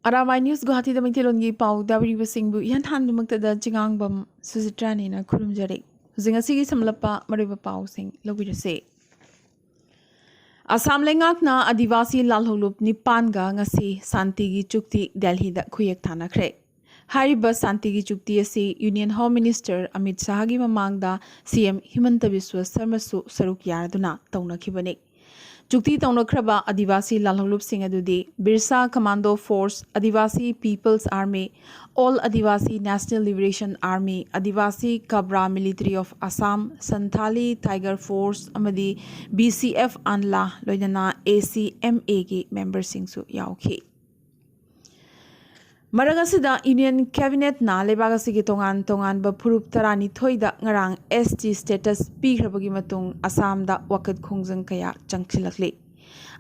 Arambai News Guwahati da Maitilongi Pau Dabri Singbu Yan Handumakta da Jingangbam Suzitrani na Kurumjari. Zingasigi Samlapa Mariba Pau Sing Lobirase. Assam Lengak na Adivasi Lalhulup Nipanga ngasi Santigi Chukti Delhi da Kuyak Tanakre. Hariba Santigi Chukti asi Union Home Minister Amit Shahagi Mamangda CM Himanta Biswa Sarmasu Saruk Yarduna Tauna Kibane. Chukti Taunokraba Adivasi Lalhulup Singh Adudi, Birsa Commando Force, Adivasi People's Army, All Adivasi National Liberation Army, Adivasi Kabra Military of Assam, Santali Tiger Force, Amadi BCF Anla, Loidana ACMA ki member Singsu Yauki. Maragasida Union Cabinet na Lebagasi tongan ba Purup Tarani Thoida ngarang ST status pigrabagi matung Assam da wakat khongjang kaya changchilakli.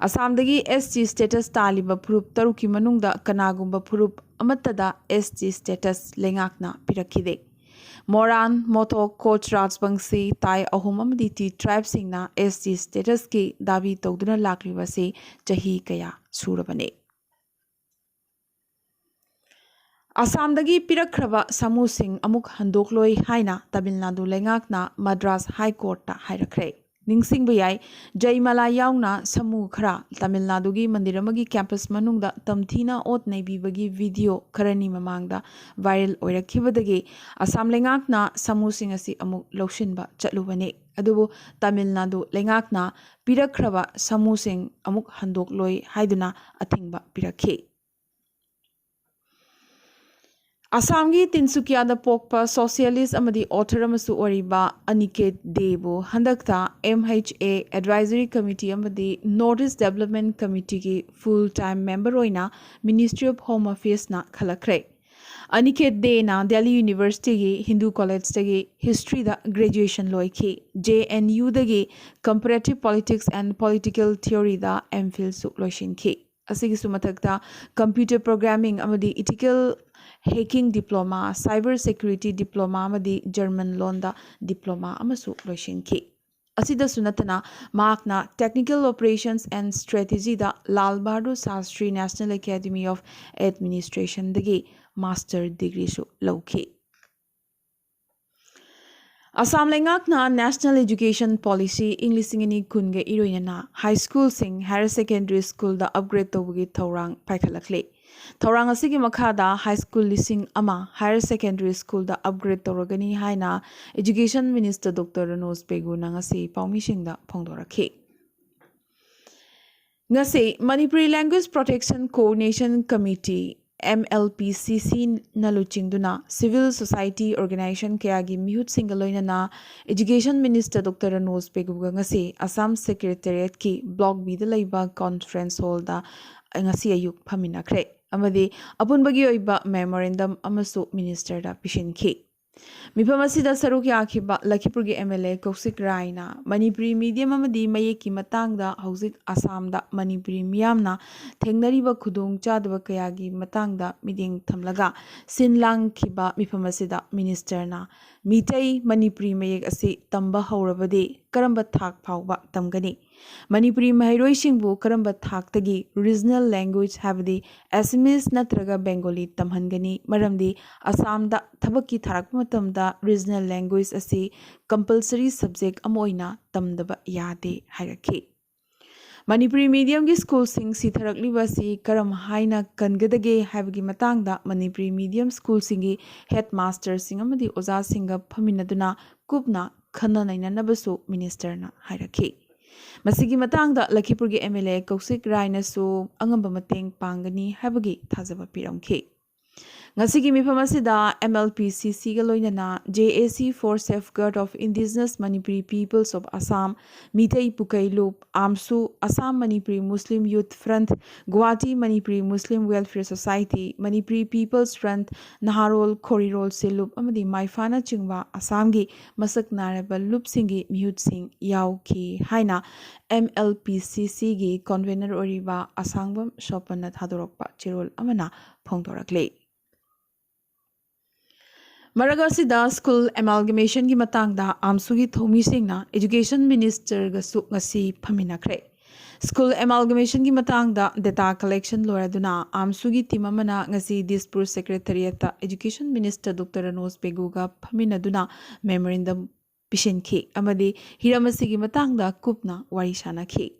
Assam dagi ST status taliba Purup taruki manungda kanagumba Purup amatada ST status lengakna pirakide. Moran, Moto, Coach Rajbangsi, Tai ahum amadi ti tribe singna ST status ki dabi tawduna laklibasi jahi kaya surabane. Assam dagi pirakraba Samu Singh amuk handokloi haina Tamil Nadu lengakna Madras High Court ta hairakre. Ningsing bayai Jaimala yauna Samu khara Tamil Nadu gi mandiramagi campus manungda tamthina ot naibibagi video kharani mamangda viral oirakhibadagi Assam lengakna Samu Singh asi amuk loshinba chatlubane. Adubu Tamil Nadu lengakna pirakraba Samu Singh amuk handokloi haiduna athingba pirakhe. Assam gi Tinsukia da pokpa socialist amadi author amasu oriba Aniket Debu handakta MHA Advisory Committee amadi Notice Development Committee ki full-time member oina Ministry of Home Affairs na khalakre. Aniket De na Delhi University gi Hindu College tagi History da graduation loiki. JNU dagi Comparative Politics and Political Theory da MPhil su loishin ki. Asigi sumatakta Computer Programming amadi Ethical Hacking Diploma, Cyber Security Diploma amadi German Londa Diploma amasu loishinki. Asida sunatana Makna Technical Operations and Strategy da Lal Bahadur Shastri National Academy of Administration dagi Master Degree su lauki. Assam lengakna National Education Policy English ingini kunge iroinana High School sing Higher Secondary School da upgrade tawagi thawrang paikhalakle. Thawrang asigi makhada High School lising ama Higher Secondary School da upgrade tawragani haina Education Minister Dr. Ranos Pegu nangasi paumisingda phongdorakhe. Ngasi Manipuri Language Protection Coordination Committee MLPCC naluchingduna Civil Society Organization kayagi mihut singaloina na Education Minister Dr. Ranos Pegu ngasi Assam Secretariat ki Block B da laiba Conference Hall da ngasi ayuk phaminakre. Amadi apunbagi oiba memorandum amasu minister da pishinki. Mipamasida Saruki Akiba Lakipurgi MLA Koksik Raina Manipuri medium amadi mayeki matangda hauzik Assam da Manipuri miyamna thengnariba khudong chadaba kayagi matangda miding thamlaga sinlang khiba mipamasida minister na Mitei Manipuri mayek asi tamba haurabadi karamba thak phawba tamgani Manipuri mahairoi singbu karamba thak tagi regional language habdi Assamese natraga Bengali tamhangani maramdi Assam da thabaki tharak matamda regional language asi compulsory subject amoina tamdaba yade hairaki Manipuri medium gi school sing sitharakli basi karam haina kangadage habgi matangda Manipuri medium school singi headmaster sing amadi oza singa phaminaduna kupna khana nainanabasu minister na hairaki Masigi matangda Lakipurgi MLA Koksik Raina su angamba mateng pangani habagi thazaba piramki Ngasigi mipamasida MLPCC galoinana JAC for Safeguard of Indigenous Manipuri Peoples of Assam Mitei Pukai Loop Amsu Assam Manipuri Muslim Youth Front Guwahati Manipuri Muslim Welfare Society Manipuri People's Front Naharol Korirol Silup amadi Maifana Chingwa Assamgi Masak Naraba Loop Singi Mihut Singh Yau Ki Haina MLPCC gi convener oriba Asangbam Shopana Hadorokpa Chirol Amana Phongdorakle Maragasida School Amalgamation ki matangda Amsugi Thomi Singna Education Minister ga suk ngasi phaminakre School amalgamation ki matang da data collection loraduna amsugi timamana ngasi Dispur Secretariat Education Minister Dr. Anos Beguga paminaduna memorandum pishinki amadi hiramasigi matang da kupna warishana ki.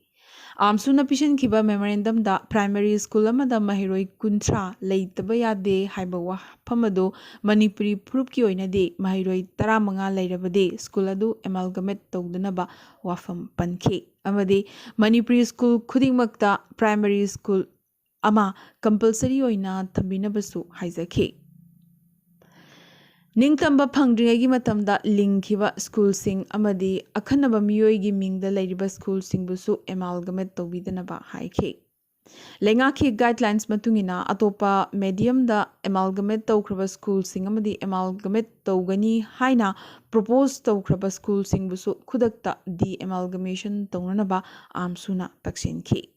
Amsuna pishin kiba memorandum da primary school amada mahiroi kuntra leitaba yade haibawa pamado Manipuri proof ki oina de mahiroi taramanga leirabade school adu amalgamate tawdanaba wafam panki. Amadi Manipuri school khudingmakta primary school ama compulsory oina thambinabasu haizaki. Ningtamba phangdringagi matamda lingkhiba school sing amadi akhanaba miyoigi mingda leiriba school sing busu amalgamate tawbidanaba haiki. Lengaki guidelines matungina atopa medium da amalgamate tawkraba school sing amadi amalgamate tawgani haina propose tawkraba school sing busu khudakta di amalgamation tawnanaba amsuna taksinki.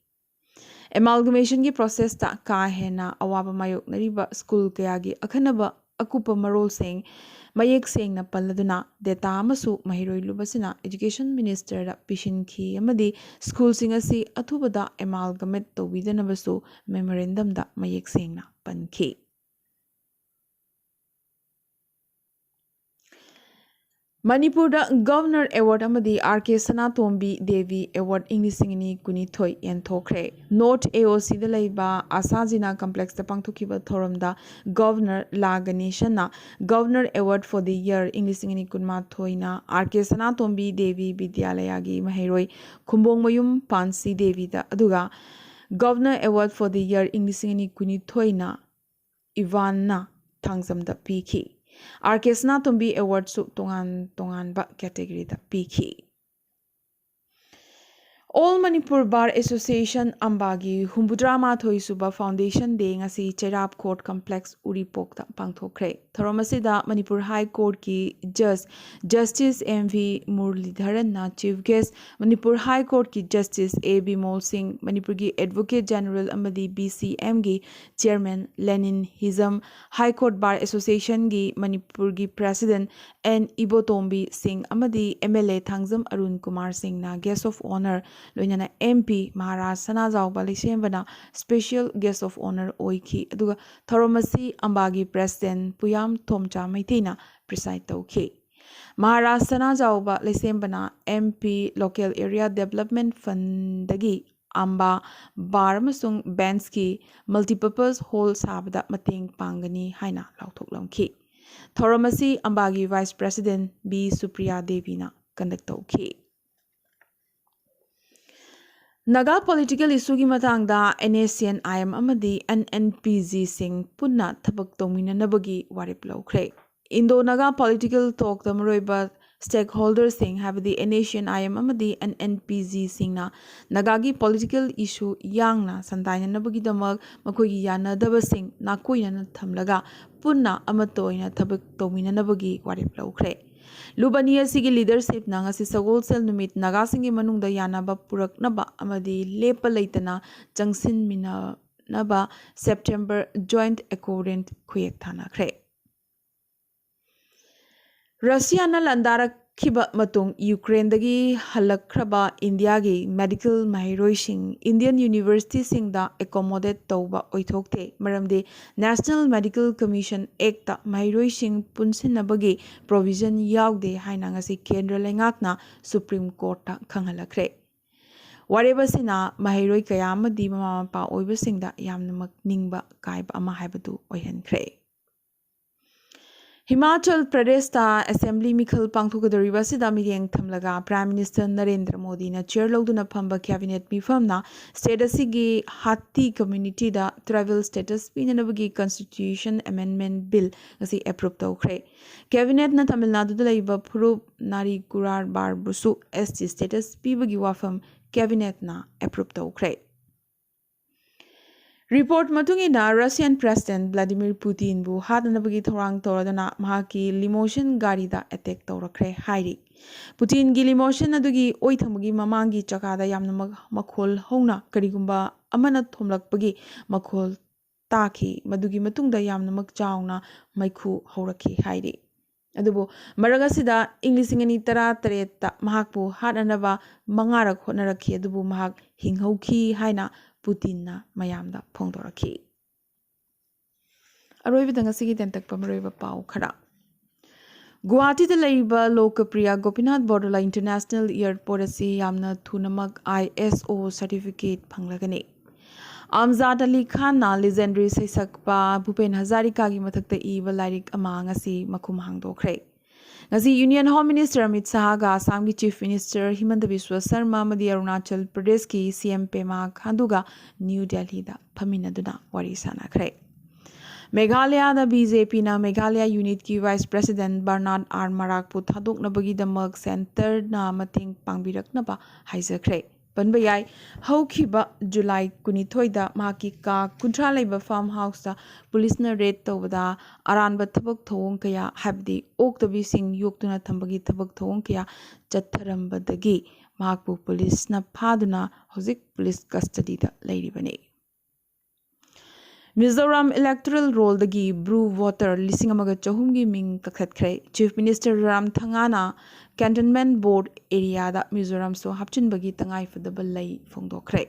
Amalgamation ki process ta ka hena awaba mayok nariba school kayagi akhanaba akupa marol sing mayek sing na paladuna data amasu mahiroi lubasina education minister da pishin ki amadi school sing asi athubada amalgamate tawidanabasu memorandum da mayek sing na panki. Manipur da Governor Award amadi R.K. Sanatombi Devi Award Inglisingini Kunithoi Yenthokre. North AOC da laiba Asajina Complex da pangthukiba thoramda Governor Laganeshana Governor Award for the Year Inglisingini Kunmathoina R.K. Sanatombi Devi Vidyalayagi Mahiroi Kumbong Mayum Pansi Devi da aduga Governor Award for the Year Inglisingini Kunithoina Ivana Thangzam da piki. R.K. Sanatombi Award su tongan ba category da piki. All Manipur Bar Association Ambagi Humbudrama Thoisuba Foundation Day ngasi Cherab Court Complex Uripok da pangthokre. Thoromasida Manipur High Court ki Judge Justice M.V. Muralidharan na Chief Guest Manipur High Court ki Justice A.B. Mol Singh Manipur ki Advocate General Amadi BCM ki Chairman Lenin Hizam High Court Bar Association ki Manipur ki President N. Ibotombi Singh Amadi MLA Thangzam Arun Kumar Singh na Guest of Honor Loinana MP Maharaj Sanajao Balisembana Special Guest of Honor Oiki Aduga Thoromasi Ambagi President Puyam Tomcha Maitina preside Tauki. Maharaj Sanajao Balisembana MP Local Area Development Fund Dagi Amba Baramasung Bansky Multipurpose Hall Sabada Mating Pangani Haina Lautok Lamki. Thoromasi Ambagi Vice President B. Supriya Devina conduct Tauki. Naga political issue ki matangda NACN IM amadi NNPG sing punna thabak tongmina nabagi warip lawkre. Indo Naga political talk tamaroiba stakeholders sing have the NACN IM amadi NNPG sing na Nagagi political issue yang na sandaina nabagi damag makogi yana daba sing na kuina na thamlaga punna amatoina thabak tongmina nabagi warip lawkre. Lubani asigi leadership na ngasi sagol sel numit nagasingi manungda yanaba purak naba amadi lepa leitana jangsin mina naba September joint accordant kuyek thana kre. Russia na landara kiba matung Ukraine dagi halakraba India gi medical mahiroi sing Indian University sing da accommodate tauba oithokte maramde National Medical Commission Act ta mahiroi sing punsin nabagi provision yaude haina ngasi kendra lengakna Supreme Court ta khanghalakre. Warebasina mahiroi kayama di mama pa oibasing da yamna ningba kaiba ama haibadu oihankre. Himachal Pradesh ta Assembly Mikhal Pangthukadariba sida mireng thamlaga Prime Minister Narendra Modi na chair logduna phamba cabinet mifamna status gi Hati community da travel status pinanabagi constitution amendment bill ngasi approve tawkre. Cabinet na Tamil Nadu da laiba Phurup Nari Kurar Bar busu ST status pibagi wafam cabinet na approve tawkre. Report matungina Russian President Vladimir Putin bu hadanabagi thorang toradana mahaki limousine gari da attack tawrakre hairi. Putin gi limousine adugi oithamagi mamangi chakada yamna makhol hongna karigumba amana thomlakpagi makhol taki madugi matungda yamna makchauna maikhu haurakhi hairi. ꯑꯗꯨꯕꯨ ꯃꯔꯛ ꯑꯁꯤꯗ ꯏꯪ 2018ꯇ ꯃꯍꯥꯛꯄꯨ ꯍꯥꯠꯅꯅꯕ ꯃꯉꯥꯔꯛ ꯍꯣꯠꯅꯔꯛꯈꯤ ꯑꯗꯨꯕꯨ ꯃꯍꯥꯛ ꯍꯤꯡꯍꯧꯈꯤ ꯍꯥꯏꯅ ꯄꯨꯇꯤꯟꯅ ꯃꯌꯥꯝꯗ ꯐꯣꯡꯗꯣꯔꯛꯈꯤ꯫ ꯑꯔꯣꯏꯕꯗ ꯉꯁꯤꯒꯤ ꯇꯦꯟꯇꯛꯄ ꯃꯔꯨꯑꯣꯏꯕ ꯄꯥꯎ ꯈꯔ ꯒꯨꯋꯥꯍꯥꯇꯤꯗ ꯂꯩꯔꯤꯕ ꯂꯣꯀꯄ꯭रिꯌꯥ ꯒꯣꯄꯤꯅꯥꯊ ꯕꯣꯔꯗꯔꯂꯥ ꯏꯟꯇꯔꯅꯦꯁꯅꯦꯜ ꯏꯌꯔꯄꯣꯔꯠ ꯑꯁꯤ ꯌꯥꯝꯅ ꯊꯨꯅꯃꯛ ISO ꯁꯔꯇꯤꯐꯤꯀꯦꯠ ꯐꯪꯂꯒꯅꯤ꯫ ꯑꯝꯖꯥꯗ ꯑꯂꯤ ꯈꯥꯟꯅ ꯂꯤꯖꯦꯟꯗꯔꯤ ꯁꯩꯁꯛꯄ ꯚꯨꯄꯦꯟ ꯍꯖꯥꯔꯤꯀꯥꯒꯤ ꯃꯊꯛꯇ ꯏꯕ ꯂꯥꯏꯔꯤꯛ ꯑꯃ ꯉꯁꯤ ꯃꯈꯨꯝ ꯍꯥꯡꯗꯣꯛꯈ꯭ꯔꯦ꯫ ꯉꯁꯤ ꯌꯨꯅꯤꯌꯟ ꯍꯣꯝ ꯃꯤꯅꯤꯁꯇꯔ ꯑꯃꯤꯠ ꯁꯥꯍꯒ ꯑꯁꯥꯝꯒꯤ ꯆꯤꯐ ꯃꯤꯅꯤꯁꯇꯔ ꯍꯤꯃꯟꯇ ꯕꯤꯁ꯭ꯋ ꯁꯔꯃ ꯑꯃꯗꯤ ꯑꯔꯨꯅꯥꯆꯜ ꯄ꯭ꯔꯗꯦꯁꯀꯤ CM ꯄꯦꯃꯥ ꯈꯥꯟꯗꯨꯒ ꯅ꯭ꯌꯨ ꯗꯦꯜꯂꯤꯗ ꯐꯝꯃꯤꯟꯅꯗꯨꯅ ꯋꯥꯔꯤ ꯁꯥꯟꯅꯈ꯭ꯔꯦ꯫ ꯃꯦꯘꯥꯂꯌꯥꯗ BJPꯅ ꯃꯦꯘꯥꯂꯌꯥ ꯌꯨꯅꯤꯠꯀꯤ ꯚꯥꯏꯁ ꯄ꯭ꯔꯦꯁꯤꯗꯦꯟꯠ ꯕꯔꯅꯥꯗ ꯑꯥꯔ ꯃꯔꯥꯛꯄꯨ ꯊꯥꯗꯣꯛꯅꯕꯒꯤꯗꯃꯛ ꯁꯦꯟꯇꯔꯅ ꯃꯇꯦꯡ ꯄꯥꯡꯕꯤꯔꯛꯅꯕ ꯍꯥꯏꯖꯈ꯭ꯔꯦ꯫ ꯄꯟꯕ ꯌꯥꯏ ꯍꯧꯈꯤꯕ ꯖꯨꯂꯥꯏ 22ꯗ ꯃꯍꯥꯛꯀꯤ ꯀꯥ 30 ꯂꯩꯕ ꯐꯥꯔꯝ ꯍꯥꯎꯁꯇ ꯄꯨꯂꯤꯁꯅ ꯔꯦꯗ ꯇꯧꯕꯗ ꯑꯔꯥꯟꯕ ꯊꯕꯛ ꯊꯧꯑꯣꯡ ꯀꯌꯥ ꯍꯥꯏꯕꯗꯤ ꯑꯣꯛꯇꯕꯤꯁꯤꯡ ꯌꯣꯛꯇꯨꯅ ꯊꯝꯕꯒꯤ ꯊꯕꯛ ꯊꯧꯑꯣꯡ ꯀꯌꯥ ꯆꯠꯊꯔꯝꯕꯗꯒꯤ ꯃꯍꯥꯛꯄꯨ ꯄꯨꯂꯤꯁꯅ ꯐꯥꯗꯨꯅ ꯍꯧꯖꯤꯛ ꯄꯨꯂꯤꯁ ꯀꯁꯇꯗꯤꯗ ꯂꯩꯔꯤꯕꯅꯤ꯫ ꯃꯤꯖꯣꯔꯥꯝ ꯏꯂꯦꯛꯇꯣꯔꯦꯜ ꯔꯣꯜꯗꯒꯤ ꯕ꯭ꯂꯨ ꯚꯣꯇꯔ 1,300ꯒꯤ ꯃꯤꯡ ꯀꯛꯊꯠꯈ꯭ꯔꯦ꯫ ꯆꯤꯐ ꯃꯤꯅꯤꯁꯇꯔ ꯖꯣꯔꯥꯝꯊꯪꯒꯥꯅ ꯀꯦꯟꯇꯣꯟꯃꯦꯟꯠ ꯕꯣꯔꯗ ꯑꯦꯔꯤꯌꯥꯗ ꯃꯤꯖꯣꯔꯥꯝꯁꯨ ꯍꯥꯞꯆꯤꯟꯕꯒꯤ ꯇꯉꯥꯏꯐꯗꯕ ꯂꯩ ꯐꯣꯡꯗꯣꯛꯈ꯭ꯔꯦ꯫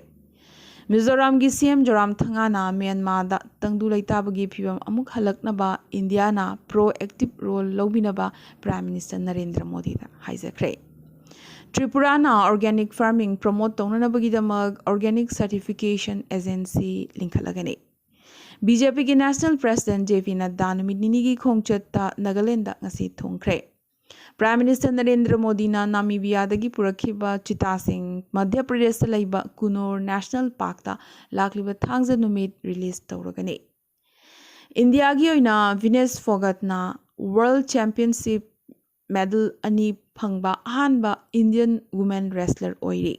ꯃꯤꯖꯣꯔꯥꯝꯒꯤ CM ꯖꯣꯔꯥꯝꯊꯪꯒꯥꯅ ꯃ꯭ꯌꯥꯟꯃꯥꯔꯗ ꯇꯪꯗꯨ ꯂꯩꯇꯥꯕꯒꯤ ꯐꯤꯚꯝ ꯑꯃꯨꯛ ꯍꯜꯂꯛꯅꯕ ꯏꯟꯗꯤꯌꯥꯅ ꯄ꯭ꯔꯣꯑꯦꯛꯇꯤꯕ ꯔꯣꯜ ꯂꯧꯕꯤꯅꯕ ꯄ꯭ꯔꯥꯏꯝ ꯃꯤꯅꯤꯁꯇꯔ ꯅꯔꯦꯟꯗ꯭ꯔ ꯃꯣꯗꯤꯗ ꯍꯥꯏꯖꯈ꯭ꯔꯦ꯫ ꯇ꯭ꯔꯤꯄꯨꯔꯥꯅ ꯑꯣꯔꯒꯥꯅꯤꯛ ꯐꯥꯔꯃꯤꯡ ꯄ꯭ꯔꯣꯃꯣꯠ ꯇꯧꯅꯅꯕꯒꯤꯗꯃꯛ ꯑꯣꯔꯒꯥꯅꯤꯛ ꯁꯔꯇꯤꯐꯤꯀꯦꯁꯟ ꯑꯦꯖꯦꯟꯁꯤ ꯂꯤꯡꯈꯠꯂꯒꯅꯤ꯫ BJPꯒꯤ ꯅꯦꯁꯅꯦꯜ ꯄ꯭ꯔꯦꯁꯤꯗꯦꯟꯠ JP ꯅड्डा ꯅꯨꯃꯤꯠ ꯅꯤꯅꯤꯒꯤ ꯈꯣꯡꯆꯠꯇ ꯅꯥꯒꯥꯂꯦꯟꯗ ꯉꯁꯤ ꯊꯨꯡꯈ꯭ꯔꯦ꯫ ꯄ꯭ꯔꯥꯏꯝ ꯃꯤꯅꯤꯁꯇꯔ ꯅꯔꯦꯟꯗ꯭ꯔ ꯃꯣꯗꯤꯅ ꯅꯥꯃꯤꯕꯤꯌꯥꯗꯒꯤ ꯄꯨꯔꯛꯈꯤꯕ ꯆꯤꯇꯥꯁꯤꯡ ꯃꯙ꯭ꯌ ꯄ꯭ꯔꯗꯦꯁꯇ ꯂꯩꯕ ꯀꯨꯅꯣꯔ ꯅꯦꯁꯅꯦꯜ ꯄꯥꯔꯛꯇ ꯂꯥꯛꯂꯤꯕ ꯊꯥꯡꯖ ꯅꯨꯃꯤꯠ ꯔꯤꯂꯤꯖ ꯇꯧꯔꯒꯅꯤ꯫ ꯏꯟꯗꯤꯌꯥꯒꯤ ꯑꯣꯏꯅ ꯚꯤꯅꯦꯁ ꯐꯣꯒꯠꯅ ꯋꯥꯔꯜꯗ ꯆꯦꯝꯄꯤꯌꯟꯁꯤꯞ ꯃꯦꯗꯜ 2 ꯐꯪꯕ ꯑꯍꯥꯟꯕ ꯏꯟꯗꯤꯌꯟ ꯋꯨꯃꯦꯟ ꯔꯦꯁꯂꯔ ꯑꯣꯏꯔꯤ꯫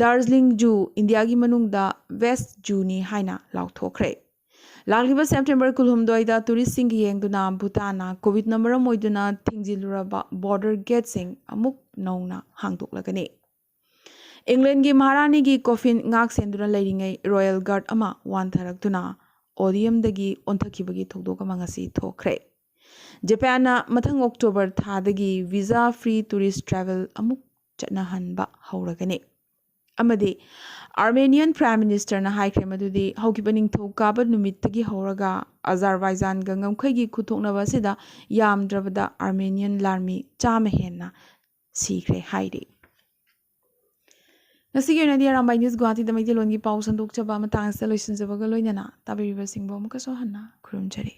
ꯗꯥꯔꯖꯤꯂꯤꯡ ꯖꯨ ꯏꯟꯗꯤꯌꯥꯒꯤ ꯃꯅꯨꯡꯗ ꯕꯦꯁꯠ ꯖꯨꯅꯤ ꯍꯥꯏꯅ ꯂꯥꯎꯊꯣꯛꯈ꯭ꯔꯦ꯫ ꯂꯥꯛꯂꯤꯕ ꯁꯦꯞꯇꯦꯝꯕꯔ 12ꯗ ꯇꯨꯔꯤꯁꯁꯤꯡꯒꯤ ꯌꯦꯡꯗꯨꯅ ꯚꯨꯇꯥꯟꯅ ꯀꯣꯚꯤꯗꯅ ꯃꯔꯝ ꯑꯣꯏꯗꯨꯅ ꯊꯤꯡꯖꯤꯜꯂꯨꯔꯕ ꯕꯣꯔꯗꯔ ꯒꯦꯠꯁꯤꯡ ꯑꯃꯨꯛ ꯅꯧꯅ ꯍꯥꯡꯗꯣꯛꯂꯒꯅꯤ꯫ ꯏꯪꯂꯦꯟꯗꯒꯤ ꯃꯍꯥꯔꯥꯅꯤꯒꯤ ꯀꯣꯐꯤꯟ ꯉꯥꯛ ꯁꯦꯟꯗꯨꯅ ꯂꯩꯔꯤꯉꯩ ꯔꯣꯌꯦꯜ ꯒꯥꯔꯗ ꯑꯃ ꯋꯥꯟꯊꯔꯛꯇꯨꯅ ꯑꯣꯗꯤꯌꯝꯗꯒꯤ ꯑꯣꯟꯊꯈꯤꯕꯒꯤ ꯊꯧꯗꯣꯛ ꯑꯃ ꯉꯁꯤ ꯊꯣꯛꯈ꯭ꯔꯦ꯫ ꯖꯄꯥꯟꯅ ꯃꯊꯪ ꯑꯣꯛꯇꯣꯕꯔ ꯊꯥꯗꯒꯤ ꯚꯤꯖꯥ ꯐ꯭ꯔꯤ ꯇꯨꯔꯤꯁ ꯇ꯭ꯔꯥꯚꯦꯜ ꯑꯃꯨꯛ ꯆꯠꯅꯍꯟꯕ ꯍꯧꯔꯒꯅꯤ꯫ ꯑꯃꯗꯤ ꯑꯥꯔꯃꯦꯅꯤꯌꯟ ꯄ꯭ꯔꯥꯏꯝ ꯃꯤꯅꯤꯁꯇꯔꯅ ꯍꯥꯏꯈ꯭ꯔꯦ ꯃꯗꯨꯗꯤ ꯍꯧꯈꯤꯕ ꯅꯤꯡꯊꯧꯀꯥꯕ ꯅꯨꯃꯤꯠꯇꯒꯤ ꯍꯧꯔꯒ ꯑꯖꯔꯕꯥꯏꯖꯥꯟꯒ ꯉꯝꯈꯩꯒꯤ ꯈꯨꯠꯊꯣꯛꯅꯕ ꯑꯁꯤꯗ ꯌꯥꯝꯗ꯭ꯔꯕꯗ ꯑꯥꯔꯃꯦꯅꯤꯌꯟ ꯂꯥꯟꯃꯤ 100 ꯍꯦꯟꯅ ꯁꯤꯈ꯭ꯔꯦ ꯍꯥꯏꯔꯤ꯫ ꯉꯁꯤꯒꯤ ꯑꯣꯏꯅꯗꯤ ꯑꯔꯥꯝꯕꯥꯏ ꯅ꯭ꯌꯨꯁ ꯒꯨꯋꯥꯍꯥꯇꯤꯗ ꯃꯩꯇꯩꯂꯣꯟꯒꯤ ꯄꯥꯎ ꯁꯟꯗꯣꯛꯆꯕ ꯃꯇꯥꯡ ꯑꯁꯤꯗ ꯂꯣꯏꯁꯤꯟꯖꯕꯒ ꯂꯣꯏꯅꯅ ꯇꯥꯕꯤꯔꯤꯕꯁꯤꯡꯕꯨ ꯑꯃꯨꯛꯀꯁꯨ ꯍꯟꯅ ꯈꯨꯔꯨꯝꯖꯔꯤ꯫